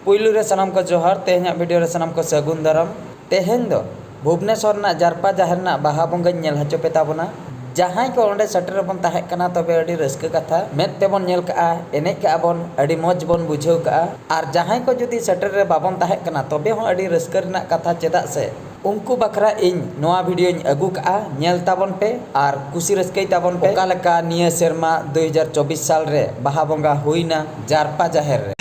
पुइलु रे सनाम को जोहार तेहना वीडियो रे सनाम को सगुन दाराम तेहेन दो भुवनेश्वर ना जारपा जहर ना बाहा बोंगा नेल हचो पे ताबोना जहां को ओंडे सटर बन ताहे कना तबे अडी रस्क कथा मेद तेबन नेल का एने का बन अडी मौज बन बुझाव का आर जहां को जुदी सटर रे बाबन ताहे कना तबे हो अडी रस्क रना कथा चेदा से उनको बखरा इन नोआ वीडियो इन अगु का नेल ताबन पे आर कुसी रस्कई ताबन पे ओका लका निया सेरमा 2024 साल रे बाहा बोंगा हुईना जारपा जहर रे।